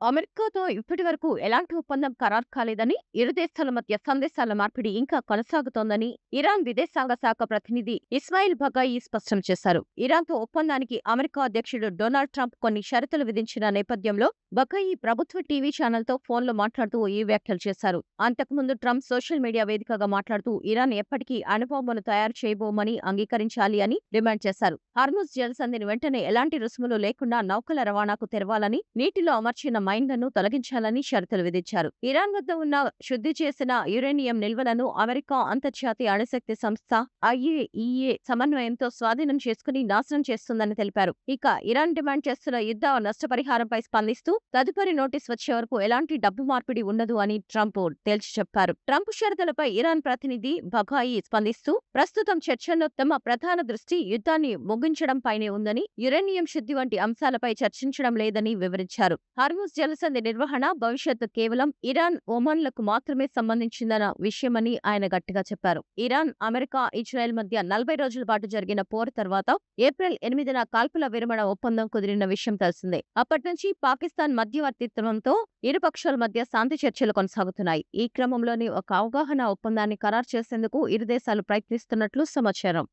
అమెరికాతో ఇప్పటివరకు ఎలాంటి ఒప్పందం ఖరారు కాలేదని, ఇరు దేశాల మధ్య సందేశాల మార్పిడి ఇంకా కొనసాగుతోందని ఇరాన్ విదేశాంగ శాఖ ప్రతినిధి ఇస్మాయిల్ బగాయి స్పష్టం చేశారు. ఇరాన్తో ఒప్పందానికి అమెరికా అధ్యక్షుడు డొనాల్డ్ ట్రంప్ కొన్ని షరతులు విధించిన నేపథ్యంలో బగాయి ప్రభుత్వ టీవీ ఛానల్తో ఫోన్లో మాట్లాడుతూ ఈ వ్యాఖ్యలు చేశారు. అంతకుముందు ట్రంప్ సోషల్ మీడియా వేదికగా మాట్లాడుతూ ఇరాన్ ఎప్పటికీ అణుబాంబును తయారు చేయబోమని అంగీకరించాలి అని డిమాండ్ చేశారు. హార్ముజ్ జలసంధిని వెంటనే ఎలాంటి రుసుములు లేకుండా నౌకల రవాణాకు తెరవాలని, నీటిలో అమర్చిన మైన్లను తొలగించాలని షరతులు విధించారు. ఇరాన్ వద్ద ఉన్న శుద్ధి చేసిన యురేనియం నిల్వలను అమెరికా అంతర్జాతీయ అణుశక్తి సంస్థ ఐఏఈఏ సమన్వయంతో స్వాధీనం చేసుకుని నాశనం చేస్తుందని తెలిపారు. ఇక ఇరాన్ డిమాండ్ చేస్తున్న యుద్ధ నష్టపరిహారంపై స్పందిస్తూ తదుపరి నోటీస్ వచ్చే వరకు ఎలాంటి డబ్బు మార్పిడి ఉండదు అని ట్రంప్ తేల్చి చెప్పారు. ట్రంప్ షరతులపై ఇరాన్ ప్రతినిధి బఘాయి స్పందిస్తూ ప్రస్తుతం చర్చల్లో తమ ప్రధాన దృష్టి యుద్ధాన్ని ముగించడంపైనే ఉందని, యురేనియం శుద్ధి వంటి అంశాలపై చర్చించడం లేదని వివరించారు. హార్ముజ్ జలసంధి నిర్వహణ భవిష్యత్తు కేవలం ఇరాన్, ఒమాన్లకు మాత్రమే సంబంధించిందన్న విషయమని ఆయన గట్టిగా చెప్పారు. ఇరాన్, అమెరికా, ఇజ్రాయెల్ మధ్య 40 రోజుల పాటు జరిగిన పోరు తర్వాత ఏప్రిల్ 8న కాల్పుల విరమణ ఒప్పందం కుదిరిన విషయం తెలిసిందే. అప్పటి నుంచి పాకిస్తాన్ మధ్యవర్తిత్వంతో ఇరు పక్షాల మధ్య శాంతి చర్చలు కొనసాగుతున్నాయి. ఈ క్రమంలోనే ఒక అవగాహన ఒప్పందాన్ని ఖరారు చేసేందుకు ఇరు దేశాలు ప్రయత్నిస్తున్నట్లు సమాచారం.